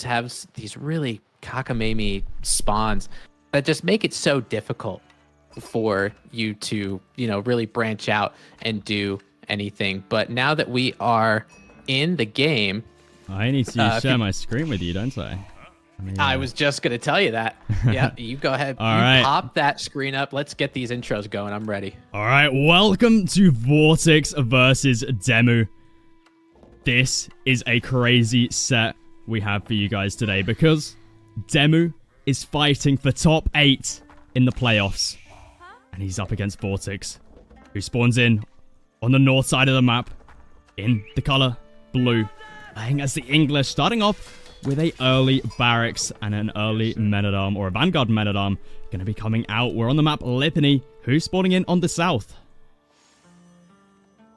to have these really cockamamie spawns that just make it so difficult for you to, really branch out and do anything. But now that we are in the game, I need to share my screen with you, don't I? I was just going to tell you that. Yeah, you go ahead. All right. Pop that screen up. Let's get these intros going. I'm ready. All right, welcome to VortiX versus DeMu. This is a crazy set we have for you guys today because DeMu is fighting for top 8 in the playoffs. And he's up against VortiX, who spawns in on the north side of the map in the color blue, playing as the English, starting off with a early barracks and an early men-at-arm, or a vanguard men-at-arm, going to be coming out. We're on the map Lipany, who's spawning in on the south.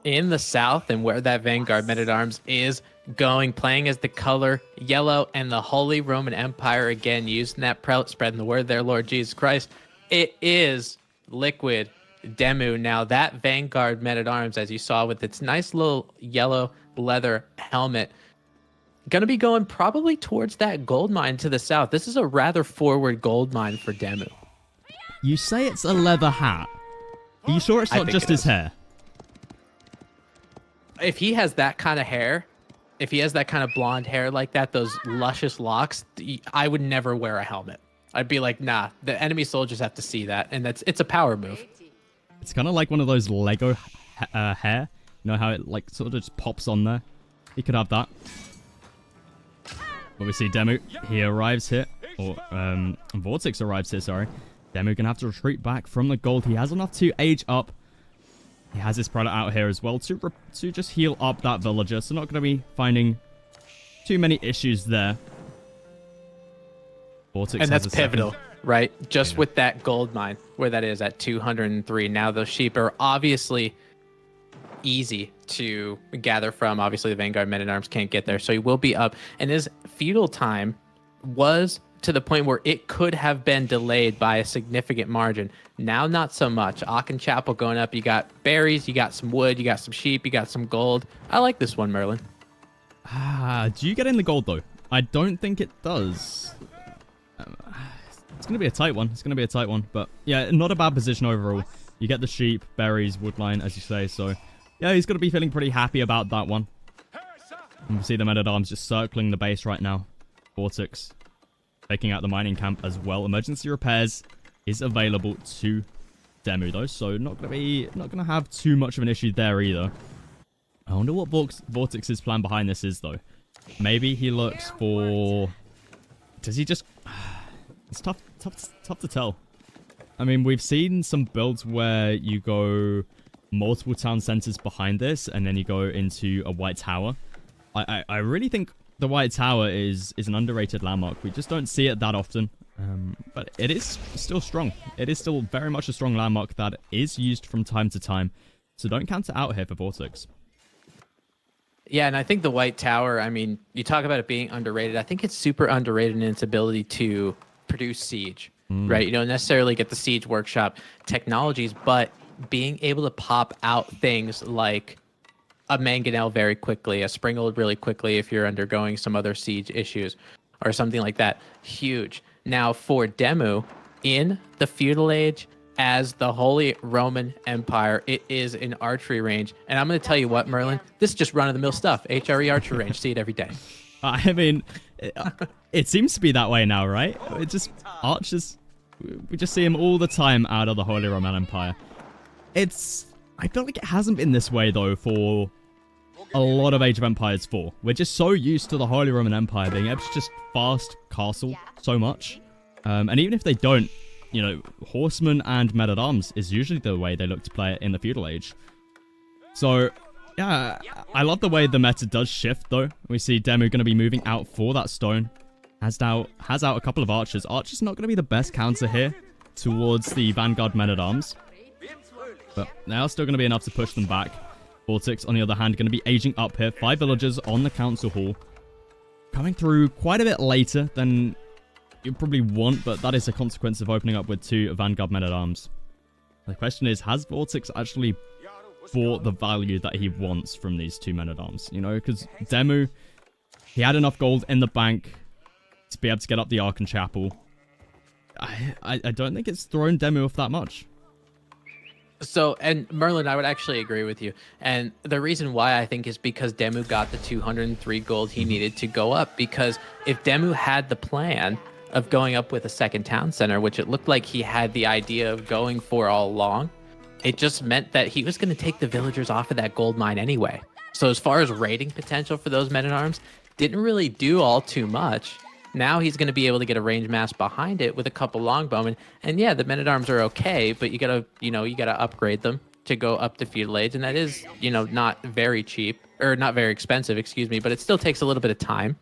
In the south, and where that vanguard men-at-arms is going, playing as the color yellow, and the Holy Roman Empire, again, using that prelate, spreading the word there, Lord Jesus Christ. It is Liquid DeMu. Now, that vanguard men-at-arms, as you saw with its nice little yellow leather helmet, going to be going probably towards that gold mine to the south. This is a rather forward gold mine for DeMu. You say it's a leather hat. Are you sure it's not just his hair? If he has that kind of hair, if he has that kind of blonde hair like that, those luscious locks, I would never wear a helmet. I'd be like, nah, the enemy soldiers have to see that. And it's a power move. It's kind of like one of those Lego hair. You know how it like sort of just pops on there? He could have that. But we see DeMu, he arrives here, or VortiX arrives here, sorry. DeMu gonna have to retreat back from the gold. He has enough to age up. He has his prelate out here as well to just heal up that villager, so not gonna be finding too many issues there. VortiX and that's pivotal, right? Just with that gold mine, where that is at 203. Now those sheep are obviously easy to gather from. Obviously the vanguard men-at-arms can't get there, so he will be up, and his feudal time was to the point where it could have been delayed by a significant margin. Now not so much. Aachen Chapel going up. You got berries, you got some wood, you got some sheep, you got some gold. I like this one, Merlin. Do you get in the gold though? I don't think it does. It's gonna be a tight one. It's gonna be a tight one, but yeah, not a bad position overall. You get the sheep, berries, woodline, as you say, so yeah, he's going to be feeling pretty happy about that one. And we see the men-at-arms just circling the base right now. VortiX taking out the mining camp as well. Emergency repairs is available to DeMu though, so not going to have too much of an issue there either. I wonder what VortiX's plan behind this is though. Maybe he looks for... Does he just... It's tough to tell. I mean, we've seen some builds where you go multiple town centers behind this, and then you go into a white tower. I really think the white tower is an underrated landmark. We just don't see it that often, but it is still strong. It is still very much a strong landmark that is used from time to time, so don't count it out here for VortiX. Yeah, and I think the white tower, I mean, you talk about it being underrated. I think it's super underrated in its ability to produce siege, right? You don't necessarily get the siege workshop technologies, but being able to pop out things like a mangonel very quickly, a springald really quickly if you're undergoing some other siege issues or something like that, huge. Now for DeMu, in the feudal age, as the Holy Roman Empire, it is an archery range. And I'm going to tell you what, Merlin, this is just run-of-the-mill stuff. HRE archery range, see it every day. I mean, it seems to be that way now, right? It just, archers, we just see them all the time out of the Holy Roman Empire. I feel like it hasn't been this way, though, for a lot of Age of Empires 4. We're just so used to the Holy Roman Empire being able to just fast castle so much. And even if they don't, horsemen and men-at-arms is usually the way they look to play it in the feudal age. So, yeah, I love the way the meta does shift, though. We see DeMu going to be moving out for that stone. Has out a couple of archers. Archers not going to be the best counter here towards the vanguard men-at-arms. But they are still going to be enough to push them back. VortiX, on the other hand, going to be aging up here. 5 villagers on the council hall. Coming through quite a bit later than you probably want, but that is a consequence of opening up with 2 vanguard men-at-arms. The question is, has VortiX actually bought the value that he wants from these 2 men-at-arms? Because DeMu, he had enough gold in the bank to be able to get up the Archon Chapel. I don't think it's thrown DeMu off that much. So, and Merlin, I would actually agree with you. And the reason why I think is because DeMu got the 203 gold he needed to go up. Because if DeMu had the plan of going up with a second town center, which it looked like he had the idea of going for all along, it just meant that he was going to take the villagers off of that gold mine anyway. So as far as raiding potential for those men-at-arms, didn't really do all too much. Now he's going to be able to get a range mass behind it with a couple longbowmen. And yeah, the men-at-arms are okay, but you got to upgrade them to go up to feudal age. And that is, not very cheap, or not very expensive, excuse me, but it still takes a little bit of time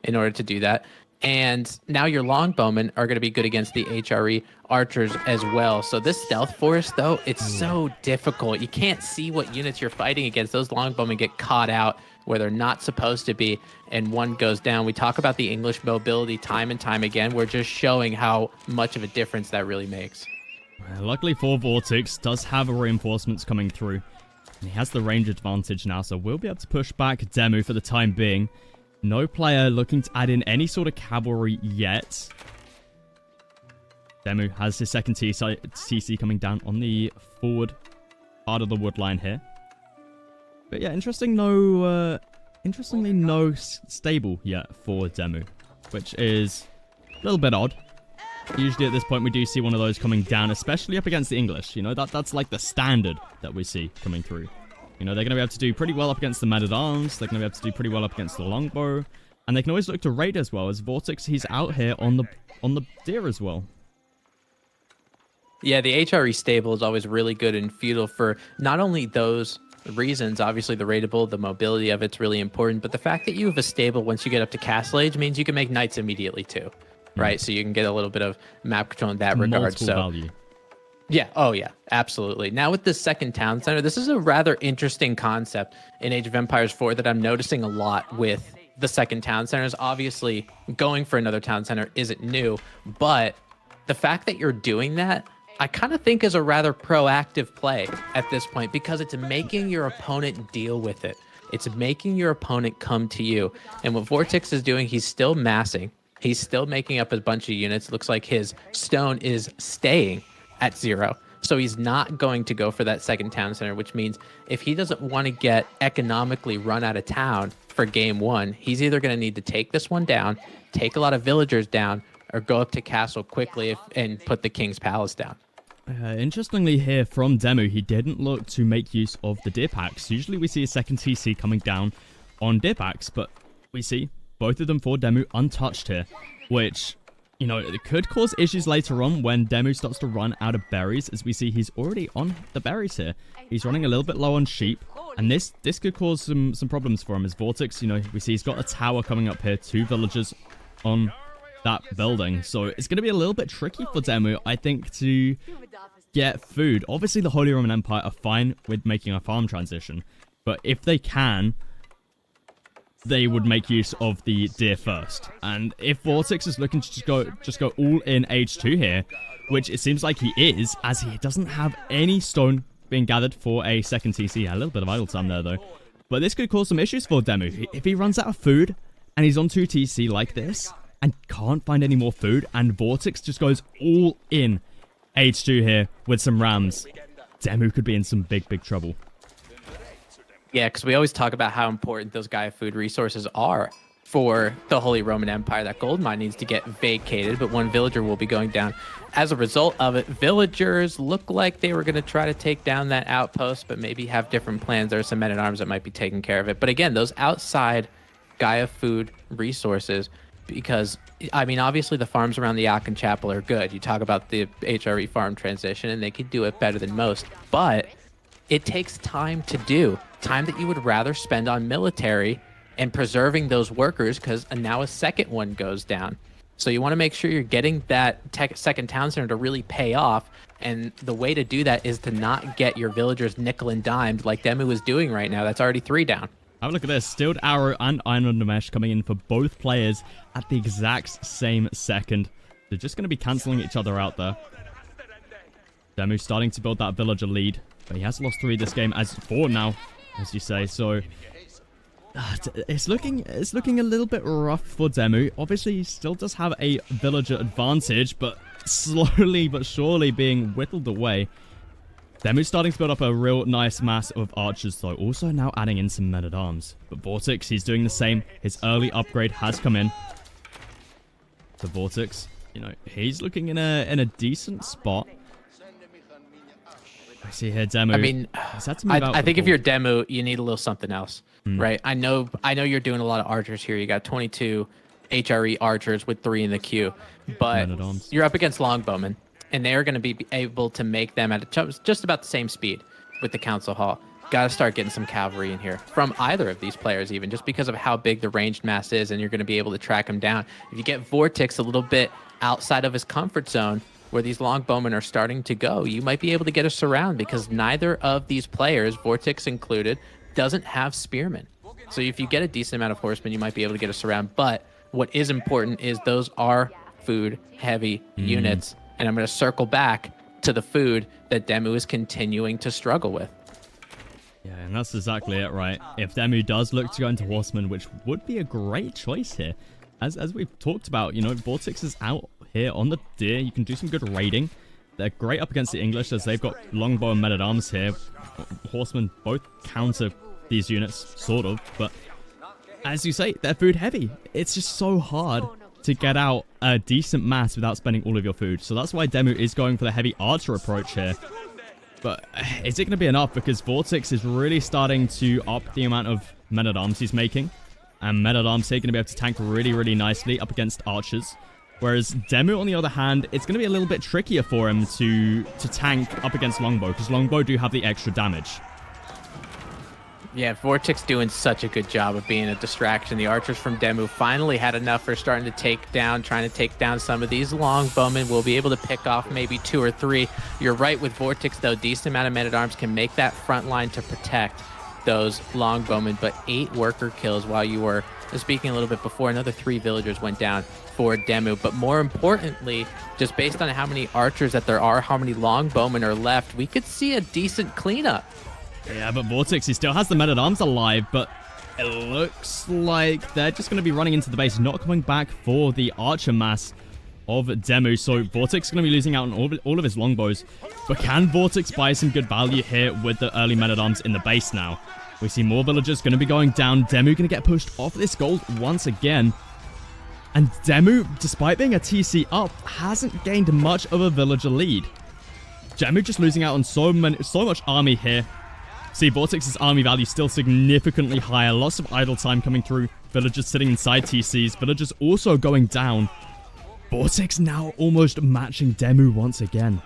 in order to do that. And now your longbowmen are going to be good against the HRE archers as well. So this stealth force, though, it's so difficult. You can't see what units you're fighting against. Those longbowmen get caught out where they're not supposed to be, and one goes down. We talk about the English mobility time and time again. We're just showing how much of a difference that really makes. Luckily for VortiX, does have reinforcements coming through. And he has the range advantage now, so we'll be able to push back DeMu for the time being. No player looking to add in any sort of cavalry yet. DeMu has his second TC coming down on the forward part of the wood line here. But yeah, interestingly, no stable yet for DeMu, which is a little bit odd. Usually at this point we do see one of those coming down, especially up against the English. That's like the standard that we see coming through. They're going to be able to do pretty well up against the men-at-arms. They're going to be able to do pretty well up against the longbow. And they can always look to raid as well, as VortiX, he's out here on the deer as well. Yeah, the HRE stable is always really good in feudal for not only those reasons. Obviously, the raidable, the mobility of it's really important, but the fact that you have a stable once you get up to castle age means you can make knights immediately too, right? So you can get a little bit of map control in that regard. Multiple value. Yeah. Oh, yeah. Absolutely. Now with this second town center, this is a rather interesting concept in Age of Empires 4 that I'm noticing a lot with the second town centers. Obviously, going for another town center isn't new, but the fact that you're doing that, I kind of think is a rather proactive play at this point, because it's making your opponent deal with it. It's making your opponent come to you. And what VortiX is doing, he's still massing. He's still making up a bunch of units. Looks like his stone is staying at 0. So he's not going to go for that second town center, which means if he doesn't want to get economically run out of town for game 1, he's either going to need to take this one down, take a lot of villagers down, or go up to castle quickly and put the king's palace down. Interestingly here from DeMu, he didn't look to make use of the deer packs. Usually we see a second TC coming down on deer packs, but we see both of them for DeMu untouched here, which, it could cause issues later on when DeMu starts to run out of berries. As we see, he's already on the berries here. He's running a little bit low on sheep, and this could cause some problems for him. As VortiX, we see he's got a tower coming up here, 2 villagers on that building. So it's going to be a little bit tricky for DeMu, I think, to get food. Obviously, the Holy Roman Empire are fine with making a farm transition, but if they can, they would make use of the deer first. And if VortiX is looking to just go all in H2 here, which it seems like he is, as he doesn't have any stone being gathered for a second TC. A little bit of idle time there, though. But this could cause some issues for DeMu. If he runs out of food and he's on 2 TC like this and can't find any more food, and VortiX just goes all in H2 here with some rams, DeMu could be in some big trouble. Yeah, because we always talk about how important those Gaia food resources are for the Holy Roman Empire. That gold mine needs to get vacated, but one villager will be going down. As a result of it, villagers look like they were going to try to take down that outpost, but maybe have different plans. There are some men-at-arms that might be taking care of it. But again, those outside Gaia food resources, because, obviously the farms around the Aachen Chapel are good. You talk about the HRE farm transition, and they could do it better than most. But it takes time to do. Time that you would rather spend on military and preserving those workers, because now a second one goes down. So you want to make sure you're getting that second town center to really pay off. And the way to do that is to not get your villagers nickel and dimed like DeMu is doing right now. That's already 3 down. Have a look at this. Steeled Arrow and Iron on the Mesh coming in for both players at the exact same second. They're just going to be cancelling each other out there. DeMu starting to build that villager lead. But he has lost 3 this game, as 4 now, as you say. So It's looking a little bit rough for DeMu. Obviously, he still does have a villager advantage, but slowly but surely being whittled away. DeMu's starting to build up a real nice mass of archers, though. Also now adding in some men-at-arms. But VortiX, he's doing the same. His early upgrade has come in. So VortiX, you know, he's looking in a decent spot. I see here DeMu. I mean, I think if you're DeMu, you need a little something else, right? I know you're doing a lot of archers here. You got 22 HRE archers with 3 in the queue, but you're up against longbowmen, and they are going to be able to make them at just about the same speed with the council hall. Got to start getting some cavalry in here from either of these players, even just because of how big the ranged mass is, and you're going to be able to track them down. If you get VortiX a little bit outside of his comfort zone, where these longbowmen are starting to go, you might be able to get a surround, because neither of these players, VortiX included, doesn't have spearmen. So if you get a decent amount of horsemen, you might be able to get a surround. But what is important is those are food-heavy units, and I'm going to circle back to the food that DeMu is continuing to struggle with. Yeah, and that's exactly it, right? If DeMu does look to go into horsemen, which would be a great choice here, as we've talked about, you know, VortiX is out here on the deer. You can do some good raiding. They're great up against the English, as they've got longbow and men-at-arms here. Horsemen both counter these units, sort of, but as you say, they're food heavy. It's just so hard to get out a decent mass without spending all of your food. So that's why DeMu is going for the heavy archer approach here. But is it going to be enough? Because VortiX is really starting to up the amount of men-at-arms he's making. And men-at-arms here are going to be able to tank really, really nicely up against archers. Whereas DeMu, on the other hand, it's going to be a little bit trickier for him to tank up against longbow, because longbow do have the extra damage. Yeah, VortiX doing such a good job of being a distraction. The archers from DeMu finally had enough for trying to take down some of these longbowmen. We'll be able to pick off maybe 2 or 3. You're right with VortiX, though. Decent amount of men-at-arms can make that front line to protect those longbowmen, but 8 worker kills while you were speaking a little bit before. Another 3 villagers went down for DeMu, but more importantly, just based on how many archers that there are, how many longbowmen are left, we could see a decent cleanup. Yeah, but VortiX, he still has the men-at-arms alive, but it looks like they're just going to be running into the base, not coming back for the archer mass of DeMu. So VortiX is going to be losing out on all of his longbows. But can VortiX buy some good value here with the early men-at-arms in the base now? We see more villagers going to be going down. DeMu going to get pushed off this gold once again. And DeMu, despite being a TC up, hasn't gained much of a villager lead. DeMu just losing out on so much army here. See, VortiX's army value still significantly higher. Lots of idle time coming through. Villagers sitting inside TCs. Villagers also going down. VortiX now almost matching DeMu once again.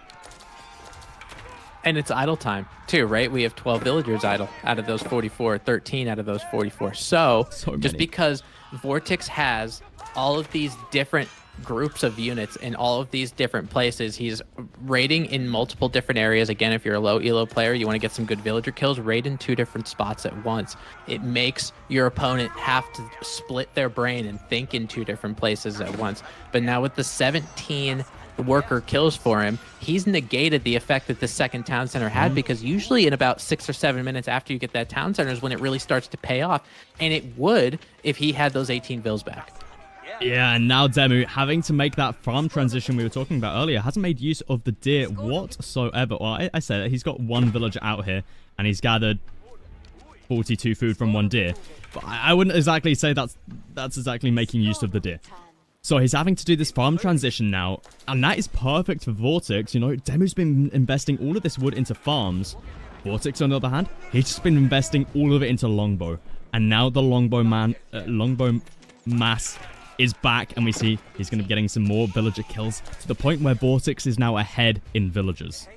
And it's idle time, too, right? We have 12 villagers idle out of those 44, 13 out of those 44. So just because VortiX has all of these different groups of units in all of these different places, he's raiding in multiple different areas. Again, if you're a low elo player, you want to get some good villager kills, raid in 2 different spots at once. It makes your opponent have to split their brain and think in 2 different places at once. But now with the 17 worker kills for him, he's negated the effect that the second town center had, because usually in about 6 or 7 minutes after you get that town center is when it really starts to pay off, and it would if he had those 18 vills back. Yeah, and now DeMu having to make that farm transition we were talking about earlier. Hasn't made use of the deer whatsoever. Well, I said it. He's got 1 villager out here, and he's gathered 42 food from 1 deer. But I wouldn't exactly say that's exactly making use of the deer. So he's having to do this farm transition now, and that is perfect for VortiX. You know, DeMu's been investing all of this wood into farms. VortiX, on the other hand, he's just been investing all of it into longbow. And now the longbow mass is back, and we see he's going to be getting some more villager kills to the point where VortiX is now ahead in villagers.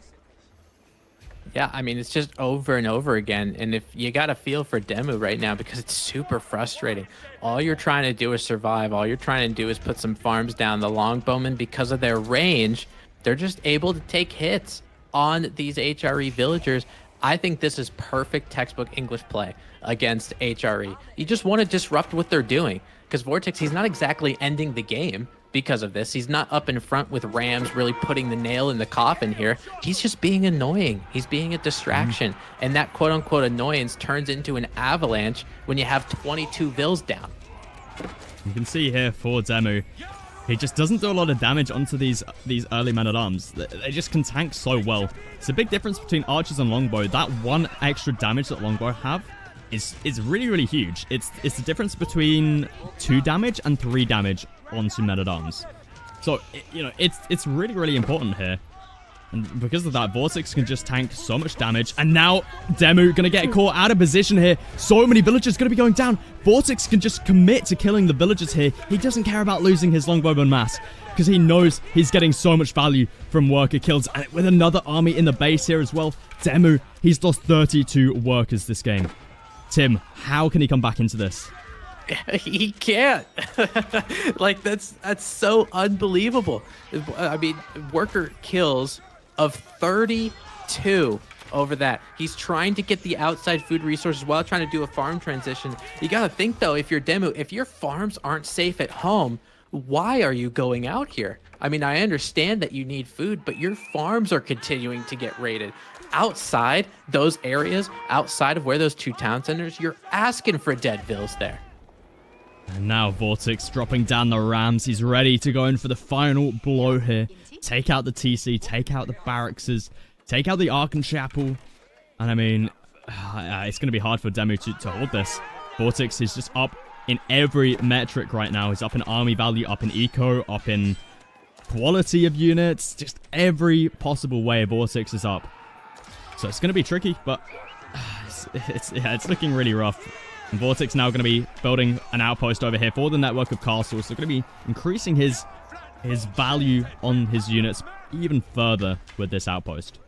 Yeah, I mean, it's just over and over again. And if you got a feel for DeMu right now, because it's super frustrating. All you're trying to do is survive. All you're trying to do is put some farms down. The longbowmen, because of their range, they're just able to take hits on these HRE villagers. I think this is perfect textbook English play against HRE. You just want to disrupt what they're doing, because VortiX, he's not exactly ending the game because of this. He's not up in front with Rams really putting the nail in the coffin here. He's just being annoying. He's being a distraction. And that quote-unquote annoyance turns into an avalanche when you have 22 Vils down. You can see here for DeMu, he just doesn't do a lot of damage onto these early men-at-arms. They just can tank so well. It's a big difference between archers and longbow. That one extra damage that longbow have is really, really huge. It's the difference between 2 damage and 3 damage onto men-at-arms. So, it's really, really important here. And because of that, Vortex can just tank so much damage. And now, DeMu gonna get caught out of position here. So many villagers gonna be going down. Vortex can just commit to killing the villagers here. He doesn't care about losing his longbowman mass, because he knows he's getting so much value from worker kills. And with another army in the base here as well, DeMu, he's lost 32 workers this game. Tim, how can he come back into this? He can't. Like, that's so unbelievable. I mean, worker kills of 32 over that. He's trying to get the outside food resources while trying to do a farm transition. You got to think, though, if you're DeMu, if your farms aren't safe at home, why are you going out here? I mean, I understand that you need food, but your farms are continuing to get raided. Outside those areas, outside of where those 2 town centers, you're asking for dead Vils there. And now Vortex dropping down the Rams. He's ready to go in for the final blow here. Take out the TC, take out the barracks, take out the Archon Chapel. And I mean, it's going to be hard for DeMu to hold this. Vortex is just up in every metric right now. He's up in army value, up in eco, up in quality of units. Just every possible way Vortex is up. So it's going to be tricky, but it's looking really rough. And Vortex now going to be building an outpost over here for the network of castles. So going to be increasing his value on his units even further with this outpost.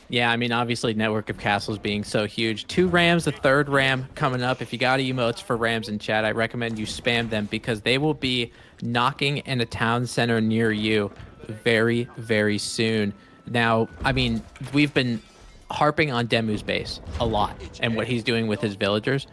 Yeah, I mean, obviously, network of castles being so huge. 2 Rams, a 3rd Ram coming up. If you got emotes for Rams in chat, I recommend you spam them because they will be knocking in a town center near you very, very soon. Now, I mean, we've been harping on DeMu's base a lot and what he's doing with his villagers.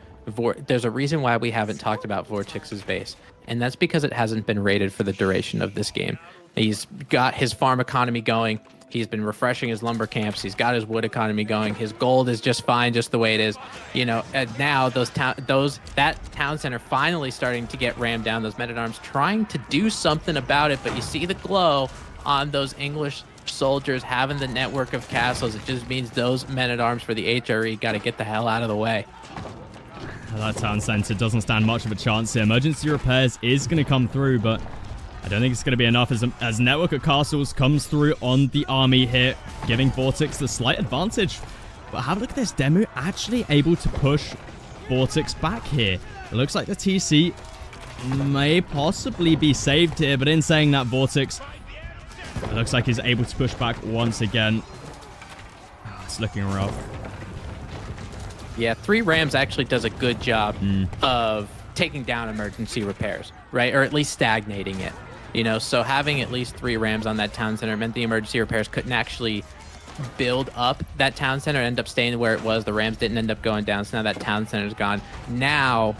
There's a reason why we haven't talked about Vortex's base, and that's because it hasn't been raided for the duration of this game. He's got his farm economy going. He's been refreshing his lumber camps. He's got his wood economy going. His gold is just fine, just the way it is. And now that town center finally starting to get rammed down. Those men-at-arms trying to do something about it, but you see the glow on those English soldiers having the network of castles. It just means those men-at-arms for the HRE got to get the hell out of the way. That town center doesn't stand much of a chance here. Emergency repairs is going to come through, but I don't think it's going to be enough as network of castles comes through on the army here, giving Vortex the slight advantage. But have a look at this. DeMu actually able to push Vortex back here. It looks like the TC may possibly be saved here, but in saying that, Vortex, it looks like he's able to push back once again. Oh, it's looking rough. Yeah, 3 Rams actually does a good job of taking down emergency repairs, right? Or at least stagnating it. So having at least 3 Rams on that town center meant the emergency repairs couldn't actually build up that town center, end up staying where it was. The Rams didn't end up going down, so now that town center's gone. Now,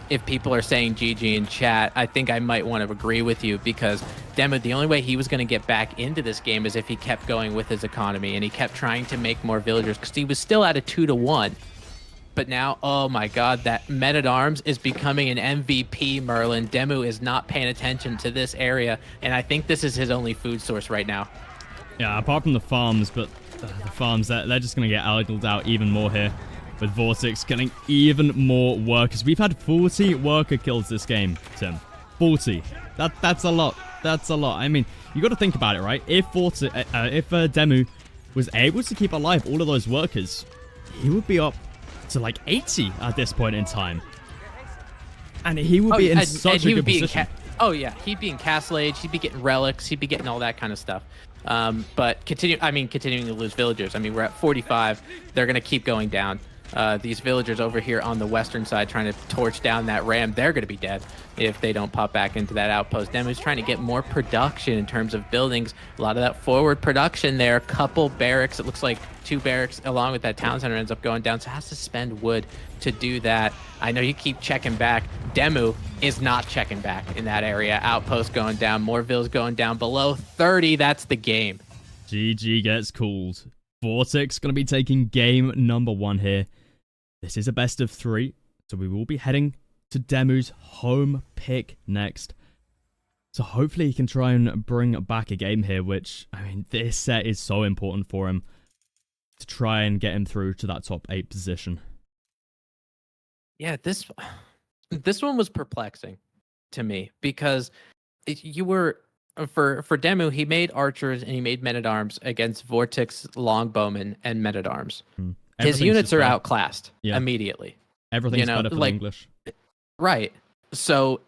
if people are saying GG in chat, I think I might want to agree with you, because DeMu, the only way he was going to get back into this game is if he kept going with his economy and he kept trying to make more villagers, because he was still at a 2-to-1. But now, oh my god, that men-at-arms is becoming an MVP, Merlin. DeMu is not paying attention to this area, and I think this is his only food source right now. Yeah, apart from the farms, but the farms, they're just going to get idled out even more here, with Vortex getting even more workers. We've had 40 worker kills this game, Tim. 40. That's a lot. That's a lot. I mean, you got to think about it, right? If DeMu was able to keep alive all of those workers, he would be up to like 80 at this point in time. And he would be in such a good position. He'd be in castle age, he'd be getting relics, he'd be getting all that kind of stuff. But continuing to lose villagers. I mean, we're at 45. They're going to keep going down. These villagers over here on the western side trying to torch down that ram, they're going to be dead if they don't pop back into that outpost. DeMu's trying to get more production in terms of buildings. A lot of that forward production there. Couple barracks. It looks like 2 barracks along with that town center ends up going down. So has to spend wood to do that. I know you keep checking back. DeMu is not checking back in that area. Outpost going down. More vills going down. Below 30. That's the game. GG gets called. VortiX going to be taking game number 1 here. This is a best of 3, so we will be heading to DeMu's home pick next. So hopefully he can try and bring back a game here, which, I mean, this set is so important for him to try and get him through to that top 8 position. Yeah, this one was perplexing to me because you were for DeMu, he made archers and he made men-at-arms against VortiX longbowmen and men-at-arms. His units are outclassed immediately. Everything's better for the English. Right. So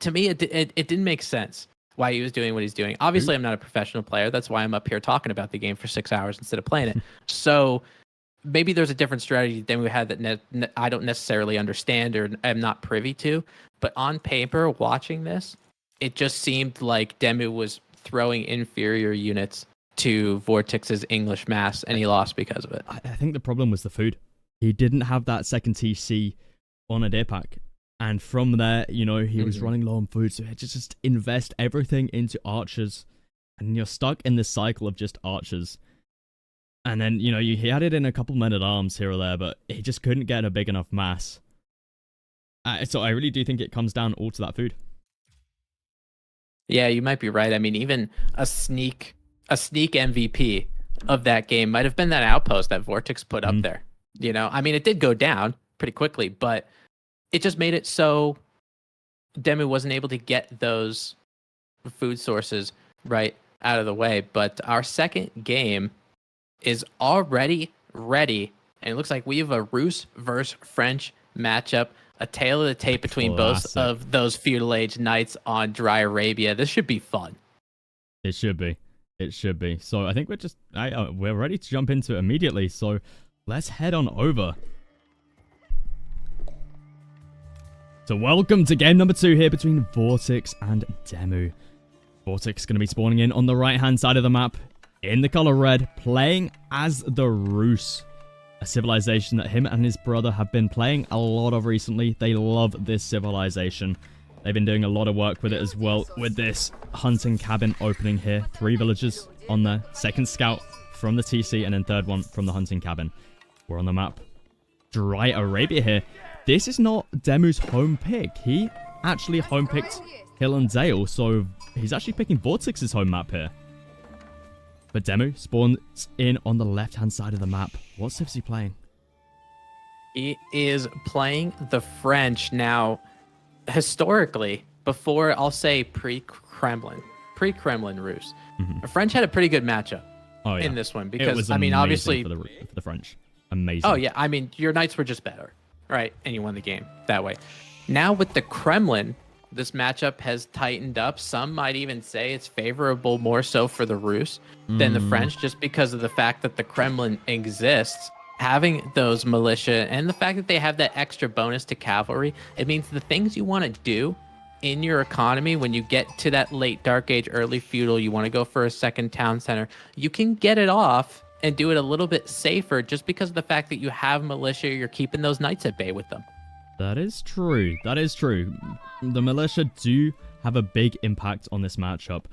to me, it didn't make sense why he was doing what he's doing. Obviously, I'm not a professional player. That's why I'm up here talking about the game for 6 hours instead of playing it. So maybe there's a different strategy than we had that I don't necessarily understand or am not privy to. But on paper, watching this, it just seemed like DeMu was throwing inferior units to VortiX's English mass, and he lost because of it. I think the problem was the food. He didn't have that second TC on a day pack. And from there, you know, he was running low on food, so he had to just invest everything into archers. And you're stuck in this cycle of just archers. And then, you know, he added in a couple men-at-arms here or there, but he just couldn't get a big enough mass. So I really do think it comes down all to that food. Yeah, you might be right. I mean, even a sneak MVP of that game might have been that outpost that VortiX put up there. You know, I mean, it did go down pretty quickly, but it just made it so DeMu wasn't able to get those food sources right out of the way. But our second game is already ready, and it looks like we have a Rus versus French matchup. A tale of the tape between both of those feudal age knights on dry Arabia. This should be fun. It should be. It should be. So I think we're ready to jump into it immediately. So let's head on over. So welcome to game number 2 here between VortiX and DeMu. VortiX going to be spawning in on the right-hand side of the map in the color red, playing as the Rus. A civilization that him and his brother have been playing a lot of recently. They love this civilization. They've been doing a lot of work with it as well, with this hunting cabin opening here. 3 villagers on there. Second scout from the TC, and then third one from the hunting cabin. We're on the map. Dry Arabia here. This is not DeMu's home pick. He actually home picked Hill and Dale, so he's actually picking VortiX's home map here. But DeMu spawns in on the left-hand side of the map. What civ is he playing? He is playing the French. Now, historically, before, I'll say pre-Kremlin Rus, the French had a pretty good matchup in this one. Because, I mean, obviously... For the French. Amazing. Oh, yeah. I mean, your knights were just better, right? And you won the game that way. Now, with the Kremlin, this matchup has tightened up. Some might even say it's favorable more so for the Rus than the French, just because of the fact that the Kremlin exists. Having those militia and the fact that they have that extra bonus to cavalry, it means the things you want to do in your economy when you get to that late Dark Age, early feudal, you want to go for a second town center, you can get it off and do it a little bit safer just because of the fact that you have militia, you're keeping those knights at bay with them. That is true. That is true. The militia do have a big impact on this matchup.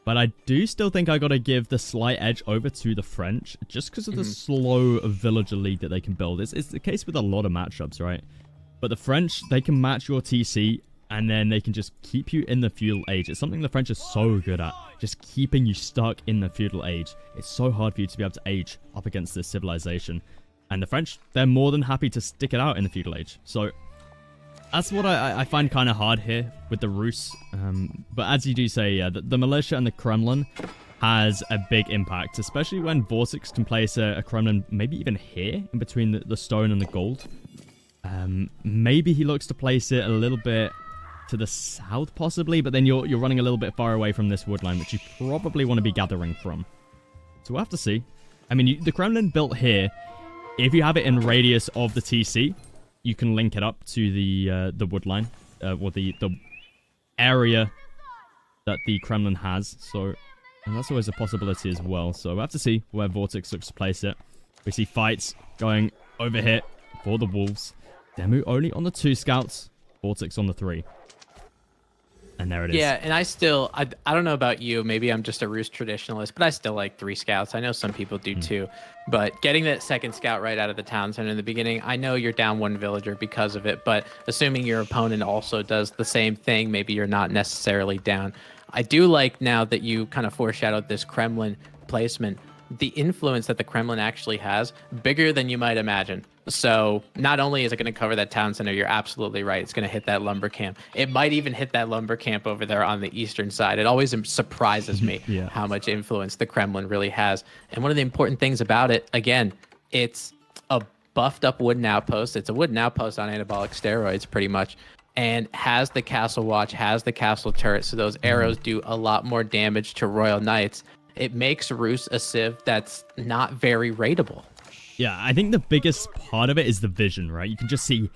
But I do still think I got to give the slight edge over to the French, just because of the slow villager league that they can build. It's the case with a lot of matchups, right? But the French, they can match your TC, and then they can just keep you in the feudal age. It's something the French are so good at, just keeping you stuck in the feudal age. It's so hard for you to be able to age up against this civilization. And the French, they're more than happy to stick it out in the feudal age. So that's what I find kind of hard here with the Rus. But as you do say, yeah, the militia and the Kremlin has a big impact, especially when VortiX can place a Kremlin maybe even here in between the stone and the gold. Maybe he looks to place it a little bit to the south possibly, but then you're running a little bit far away from this wood line, which you probably want to be gathering from. So we'll have to see. I mean, the Kremlin built here If you have it in radius of the TC, you can link it up to the wood line, or the area that the Kremlin has. So, and that's always a possibility as well. So we'll have to see where VortiX looks to place it. We see fights going over here for the Wolves. DeMu only on the 2 scouts, VortiX on the 3. And there it is. Yeah, and I don't know about you, maybe I'm just a Roost traditionalist, but I still like 3 scouts. I know some people do too. But getting that 2nd scout right out of the town center in the beginning, I know you're down 1 villager because of it, but assuming your opponent also does the same thing, maybe you're not necessarily down. I do like, now that you kind of foreshadowed this Kremlin placement, the influence that the Kremlin actually has, bigger than you might imagine. So not only is it going to cover that town center, you're absolutely right, it's going to hit that lumber camp. It might even hit that lumber camp over there on the eastern side. It always surprises me how much influence the Kremlin really has. And one of the important things about it, again, it's a buffed up wooden outpost. It's a wooden outpost on anabolic steroids pretty much, and has the castle watch, has the castle turret, so those arrows do a lot more damage to Royal Knights. It makes Roost a civ that's not very rateable. Yeah, I think the biggest part of it is the vision, right? You can just see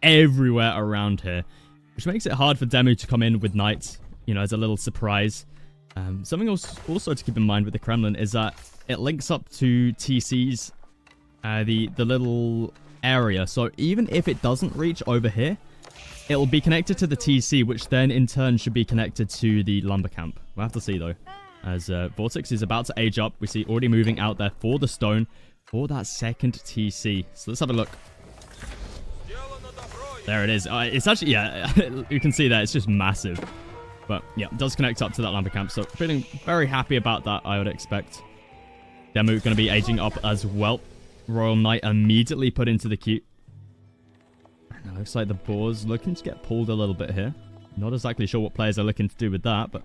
everywhere around here, which makes it hard for DeMu to come in with Knights, you know, as a little surprise. Something else also to keep in mind with the Kremlin is that it links up to TC's, the little area. So even if it doesn't reach over here, it'll be connected to the TC, which then in turn should be connected to the lumber camp. We'll have to see though. As VortiX is about to age up, we see already moving out there for the stone for that 2nd TC. So let's have a look. There it is. It's actually, yeah, you can see that. It's just massive. But yeah, it does connect up to that lumber camp. So feeling very happy about that, I would expect. DeMu going to be aging up as well. Royal Knight immediately put into the queue. And it looks like the boar's looking to get pulled a little bit here. Not exactly sure what players are looking to do with that, but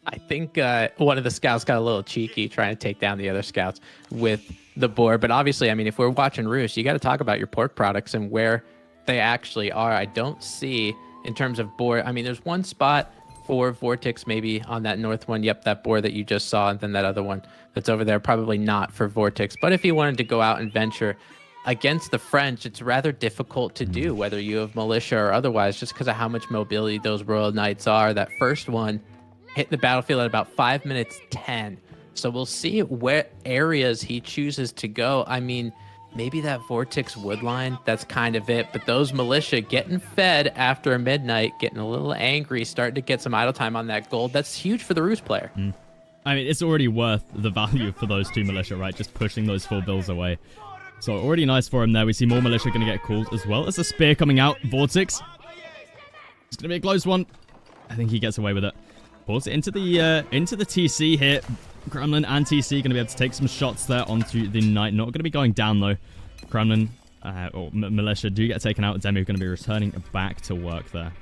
I think one of the scouts got a little cheeky trying to take down the other scouts with the board. But obviously, I mean, if we're watching Roost, you got to talk about your pork products and where they actually are. I don't see, in terms of board, I mean, there's one spot for VortiX maybe on that north one. Yep, that board that you just saw, and then that other one that's over there, probably not for VortiX. But if you wanted to go out and venture against the French, it's rather difficult to do, whether you have militia or otherwise, just because of how much mobility those Royal Knights are. That first one hit the battlefield at about 5 minutes 10. So we'll see where areas he chooses to go. I mean, maybe that VortiX wood line, that's kind of it. But those militia getting fed after midnight, getting a little angry, starting to get some idle time on that gold. That's huge for the Roost player. I mean, it's already worth the value for those 2 militia, right? Just pushing those 4 bills away. So already nice for him there. We see more militia going to get called as well as a spear coming out. VortiX. It's going to be a close one. I think he gets away with it. Pulls it into the TC here. Kremlin and TC going to be able to take some shots there onto the Knight. Not going to be going down though. Kremlin or militia do get taken out. DeMu going to be returning back to work there.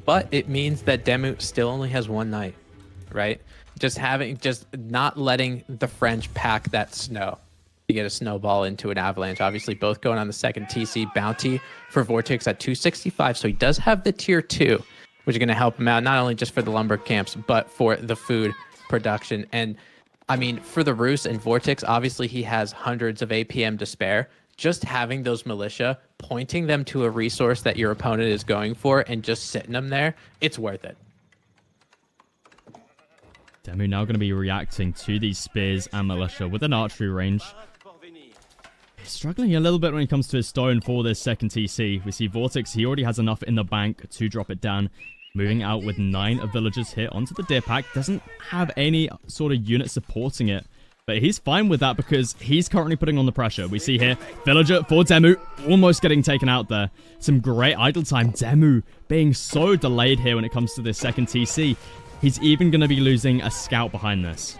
But it means that DeMu still only has 1 Knight, right? Just not letting the French pack that snow to get a snowball into an avalanche. Obviously, both going on the 2nd TC bounty for VortiX at 265. So he does have the tier 2. Which are going to help him out, not only just for the lumber camps, but for the food production. And I mean, for the Roost and VortiX, obviously he has hundreds of APM to spare. Just having those militia, pointing them to a resource that your opponent is going for and just sitting them there, it's worth it. DeMu now going to be reacting to these spears and militia with an archery range. He's struggling a little bit when it comes to his stone for this 2nd TC. We see VortiX, he already has enough in the bank to drop it down. Moving out with 9 of villagers here onto the deer pack. Doesn't have any sort of unit supporting it. But he's fine with that because he's currently putting on the pressure. We see here, villager for DeMu, almost getting taken out there. Some great idle time. DeMu being so delayed here when it comes to this 2nd TC. He's even going to be losing a scout behind this.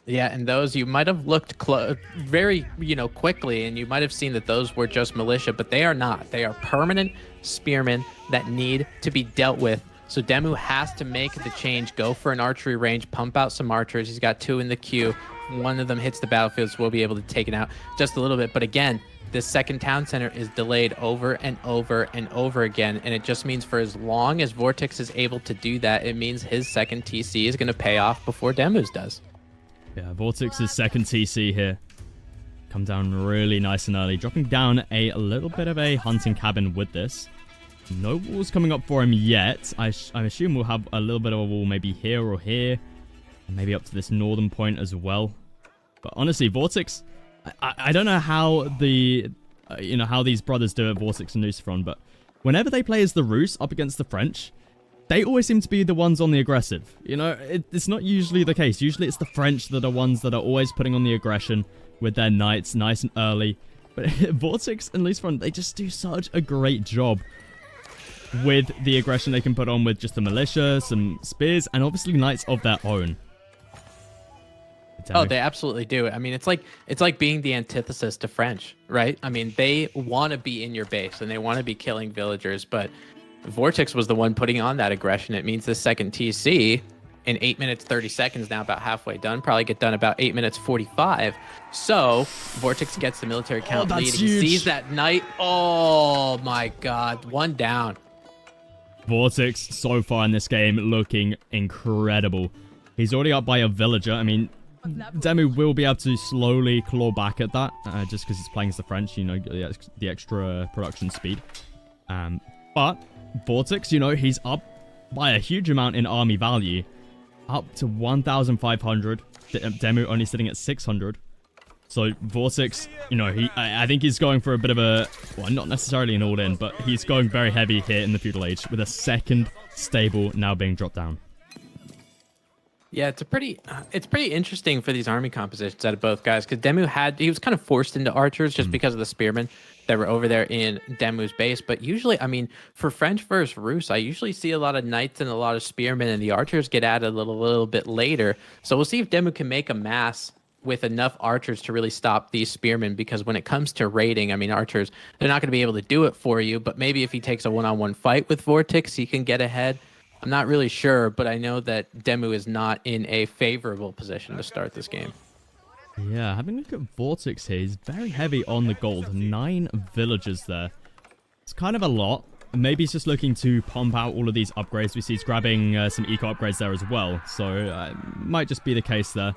Yeah, and those, you might have looked very, quickly, and you might have seen that those were just militia, but they are not. They are permanent spearmen that need to be dealt with. So DeMu has to make the change, go for an archery range, pump out some archers. He's got 2 in the queue. One of them hits the battlefield, so we'll be able to take it out just a little bit. But again, this 2nd town center is delayed over and over and over again, and it just means for as long as VortiX is able to do that, it means his 2nd TC is going to pay off before DeMu's does. Yeah, Vortex's second TC here. Come down really nice and early. Dropping down a little bit of a hunting cabin with this. No walls coming up for him yet. I assume we'll have a little bit of a wall maybe here or here. And maybe up to this northern point as well. But honestly, Vortex... I don't know how the... how these brothers do it, Vortex and Nucifron, but whenever they play as the Rus up against the French, they always seem to be the ones on the aggressive. It's not usually the case. Usually it's the French that are ones that are always putting on the aggression with their knights nice and early. But Vortex and Nucifron, they just do such a great job with the aggression they can put on with just the militia, some spears, and obviously knights of their own. Oh, they absolutely do. I mean, it's like being the antithesis to French, right? I mean, they want to be in your base and they want to be killing villagers, but VortiX was the one putting on that aggression. It means this second TC in 8 minutes 30 seconds, now about halfway done, probably get done about 8 minutes 45. So VortiX gets the military count lead. He sees that knight. Oh my god, one down. VortiX so far in this game looking incredible. He's already up by a villager. I mean, DeMu will be able to slowly claw back at that, just because he's playing as the French, the extra production speed. But VortiX, he's up by a huge amount in army value, up to 1,500. DeMu only sitting at 600. So VortiX, I think he's going for a bit of a, well, not necessarily an all-in, but he's going very heavy here in the Feudal Age with a second stable now being dropped down. Yeah, it's pretty interesting for these army compositions out of both guys, because DeMu he was kind of forced into archers just because of the spearmen that were over there in DeMu's base. But usually, I mean, for French versus Rus, I usually see a lot of knights and a lot of spearmen, and the archers get added a little bit later. So we'll see if DeMu can make a mass with enough archers to really stop these spearmen, because when it comes to raiding, I mean, archers, they're not going to be able to do it for you, but maybe if he takes a one-on-one fight with VortiX, he can get ahead. I'm not really sure, but I know that DeMu is not in a favorable position to start this game. Yeah, having a look at VortiX here, he's very heavy on the gold. 9 villagers there. It's kind of a lot. Maybe he's just looking to pump out all of these upgrades. We see he's grabbing some eco upgrades there as well, so it might just be the case there.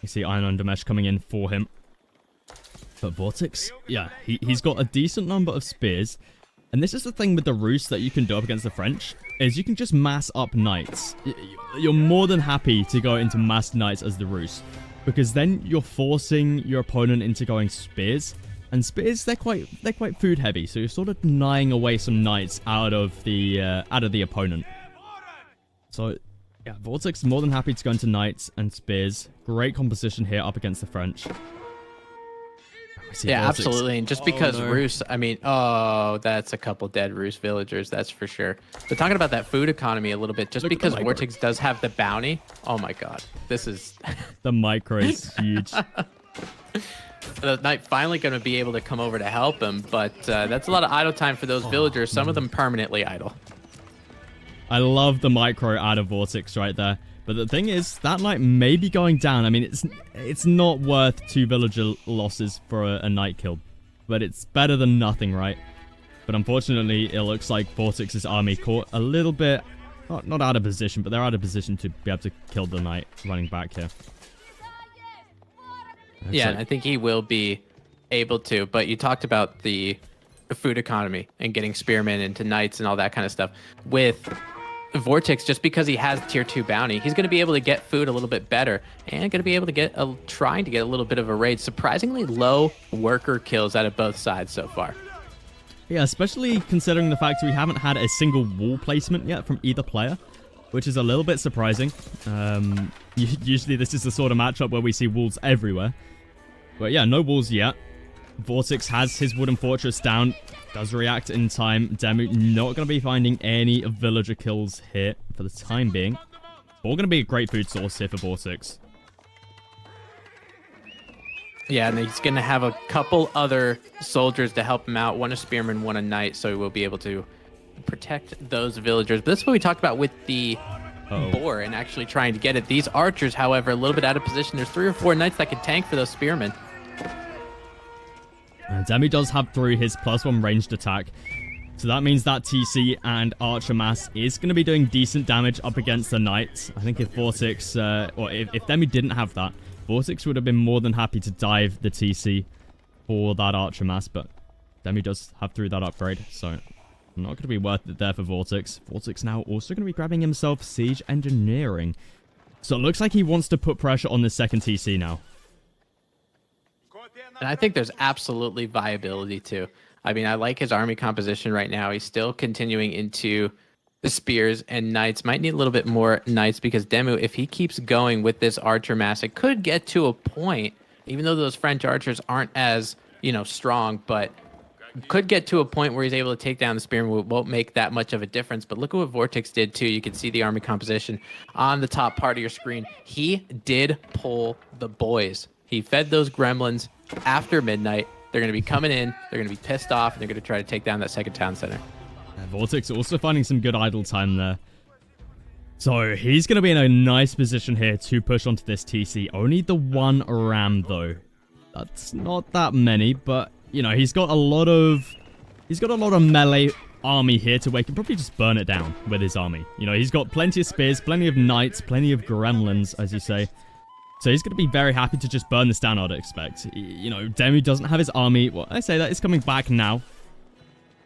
You see Iron Undermesh coming in for him. But VortiX, yeah, he's got a decent number of spears. And this is the thing with the Rus that you can do up against the French, is you can just mass up knights. You're more than happy to go into massed knights as the Rus, because then you're forcing your opponent into going spears. And spears, they're quite food heavy, so you're sort of denying away some knights out of the opponent. So yeah, VortiX more than happy to go into knights and spears. Great composition here up against the French. Yeah, VortiX. absolutely. And just because Rus, I mean, that's a couple dead Rus villagers, that's for sure. But talking about that food economy a little bit, just because VortiX does have the bounty, oh my god, this is... The micro is huge. The knight finally going to be able to come over to help him, but that's a lot of idle time for those villagers, some of them permanently idle. I love the micro out of VortiX right there. But the thing is, that knight may be going down. I mean, it's not worth 2 villager losses for a knight kill. But it's better than nothing, right? But unfortunately, it looks like VortiX's army caught a little bit... Not out of position, but they're out of position to be able to kill the knight running back here. Yeah, and I think he will be able to. But you talked about the food economy and getting spearmen into knights and all that kind of stuff. With VortiX, just because he has tier 2 bounty, he's going to be able to get food a little bit better and going to be able to get trying to get a little bit of a raid. Surprisingly low worker kills out of both sides so far. Yeah, especially considering the fact we haven't had a single wall placement yet from either player, which is a little bit surprising. Usually this is the sort of matchup where we see walls everywhere. But yeah, no walls yet. VortiX has his wooden fortress down. Does react in time. DeMu not going to be finding any villager kills here for the time being. All going to be a great food source here for VortiX. Yeah, and he's going to have a couple other soldiers to help him out. One a spearman, one a knight, so he will be able to protect those villagers. But that's what we talked about with the boar and actually trying to get it. These archers, however, a little bit out of position. There's 3 or 4 knights that can tank for those spearmen. DeMu does have through his +1 ranged attack. So that means that TC and Archer Mass is going to be doing decent damage up against the Knights. I think if VortiX, or if DeMu didn't have that, Vortex would have been more than happy to dive the TC for that Archer mass, but DeMu does have through that upgrade, so not going to be worth it there for Vortex. Vortex now also going to be grabbing himself Siege Engineering. So it looks like he wants to put pressure on the second TC now. And I think there's absolutely viability too. I mean, I like his army composition right now. He's still continuing into the spears and knights. Might need a little bit more knights because DeMu, if he keeps going with this archer mass, it could get to a point, even though those French archers aren't as, strong, but could get to a point where he's able to take down the spearmen. Won't make that much of a difference. But look at what VortiX did too. You can see the army composition on the top part of your screen. He did pull the boys. He fed those gremlins after midnight. They're going to be coming in. They're going to be pissed off, and they're going to try to take down that second town center. Vortex also finding some good idle time there. So he's going to be in a nice position here to push onto this TC. Only the one ram, though. That's not that many, but, he's got a lot of melee army here to where he can probably just burn it down with his army. He's got plenty of spears, plenty of knights, plenty of gremlins, as you say. So he's going to be very happy to just burn this down, I'd expect. DeMu doesn't have his army. Well, I say that it's coming back now.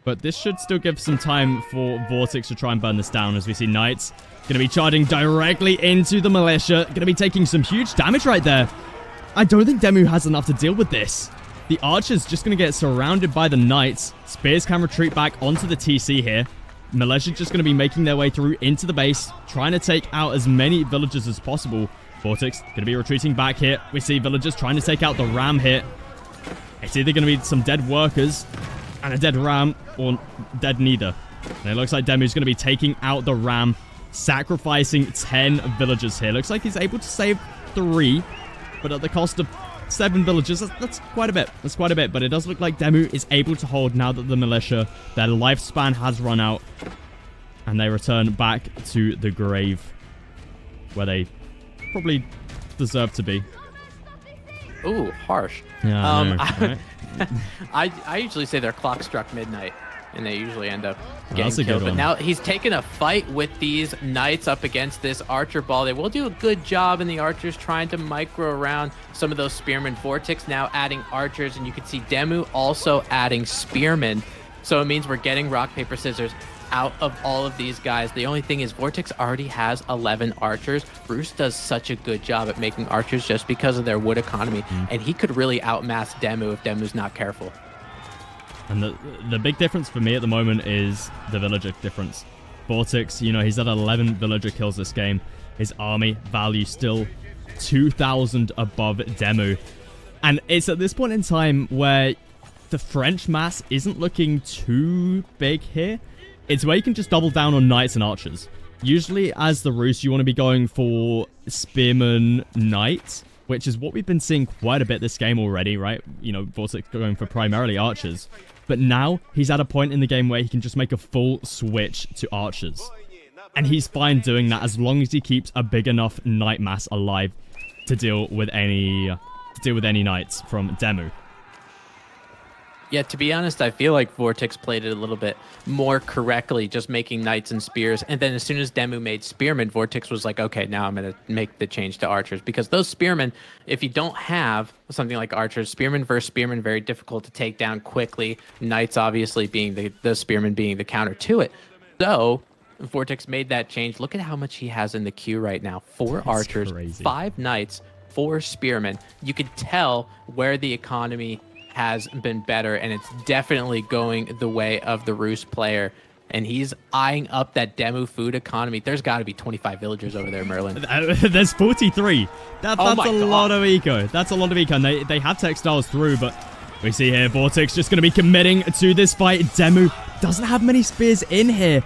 But this should still give some time for Vortex to try and burn this down, as we see knights going to be charging directly into the militia. Going to be taking some huge damage right there. I don't think DeMu has enough to deal with this. The archer's just going to get surrounded by the knights. Spears can retreat back onto the TC here. Militia just going to be making their way through into the base, trying to take out as many villagers as possible. Vortex going to be retreating back here. We see villagers trying to take out the ram here. It's either going to be some dead workers and a dead ram, or dead neither. And it looks like DeMu's going to be taking out the ram, sacrificing 10 villagers here. Looks like he's able to save 3, but at the cost of 7 villagers. That's quite a bit. That's quite a bit, but it does look like DeMu is able to hold now that the militia, their lifespan has run out, and they return back to the grave, where they probably deserve to be. Ooh, harsh. Yeah, I usually say their clock struck midnight, and they usually end up getting that's a killed. good But one. now he's taking a fight with these knights up against this archer ball. They will do a good job in the archers trying to micro around some of those spearmen. VortiX now adding archers, and you can see DeMu also adding spearmen. So it means we're getting rock, paper, scissors out of all of these guys. The only thing is VortiX already has 11 archers. Bruce does such a good job at making archers just because of their wood economy, and he could really outmass DeMu if DeMu's not careful. And the big difference for me at the moment is the villager difference. VortiX, he's at 11 villager kills this game. His army value still 2,000 above DeMu. And it's at this point in time where the French mass isn't looking too big here. It's where you can just double down on knights and archers. Usually, as the Rus, you want to be going for spearmen knights, which is what we've been seeing quite a bit this game already, right? VortiX going for primarily archers. But now, he's at a point in the game where he can just make a full switch to archers. And he's fine doing that as long as he keeps a big enough knight mass alive to deal with any knights from DeMu. Yeah, to be honest, I feel like VortiX played it a little bit more correctly, just making knights and spears. And then as soon as DeMu made spearmen, VortiX was like, okay, now I'm going to make the change to archers. Because those spearmen, if you don't have something like archers, spearmen versus spearmen, very difficult to take down quickly. Knights obviously being the spearmen being the counter to it. So VortiX made that change. Look at how much he has in the queue right now. 4 archers, crazy. 5 knights, 4 spearmen. You could tell where the economy has been better, and it's definitely going the way of the Rus player, and he's eyeing up that DeMu food economy. There's got to be 25 villagers over there, Merlin. There's 43. That's Oh a my God. lot of eco. That's a lot of eco, and they have textiles through, but we see here VortiX just going to be committing to this fight. DeMu doesn't have many spears in here.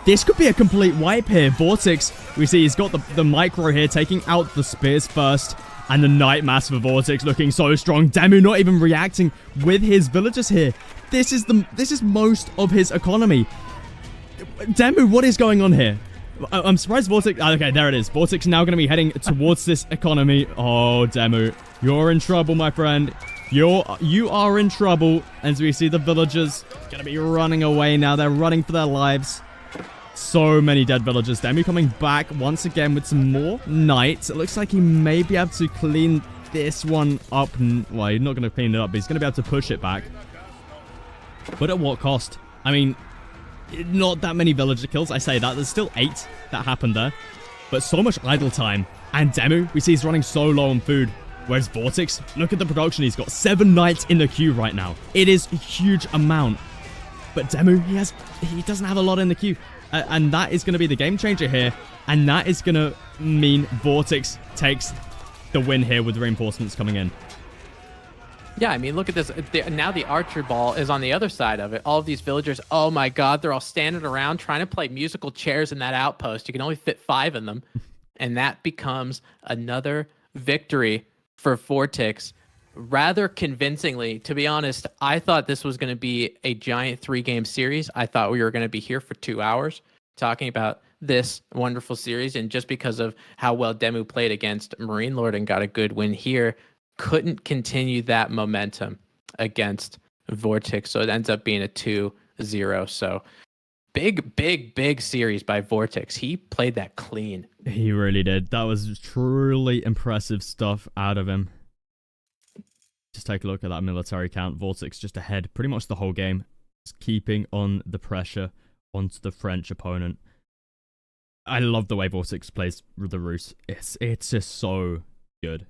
This could be a complete wipe here. VortiX, we see he's got the micro here, taking out the spears first. And the Knight Mass for VortiX looking so strong. DeMu not even reacting with his villagers here. This is most of his economy. DeMu, what is going on here? I'm surprised VortiX... Okay, there it is. VortiX now going to be heading towards this economy. Oh, DeMu, you're in trouble, my friend. You are in trouble. As we see the villagers going to be running away now. They're running for their lives. So many dead villagers. DeMu coming back once again with some more knights. It looks like he may be able to clean this one up. Well, he's not going to clean it up, but he's going to be able to push it back. But at what cost? I mean, not that many villager kills. I say that. There's still 8 that happened there. But so much idle time. And DeMu, we see he's running so low on food. Whereas VortiX, look at the production. He's got 7 knights in the queue right now. It is a huge amount. But DeMu, he doesn't have a lot in the queue. And that is going to be the game changer here. And that is going to mean VortiX takes the win here with reinforcements coming in. Yeah, I mean, look at this. Now the archer ball is on the other side of it. All of these villagers, oh my god, they're all standing around trying to play musical chairs in that outpost. You can only fit 5 in them. And that becomes another victory for VortiX. Rather convincingly, to be honest, I thought this was going to be a giant 3-game series. I thought we were going to be here for 2 hours talking about this wonderful series. And just because of how well DeMu played against Marine Lord and got a good win here, couldn't continue that momentum against VortiX. So it ends up being a 2-0. So big series by VortiX. He played that clean. He really did. That was truly impressive stuff out of him. Just take a look at that military count. VortiX just ahead pretty much the whole game. Just keeping on the pressure onto the French opponent. I love the way VortiX plays the Rus. It's just so good.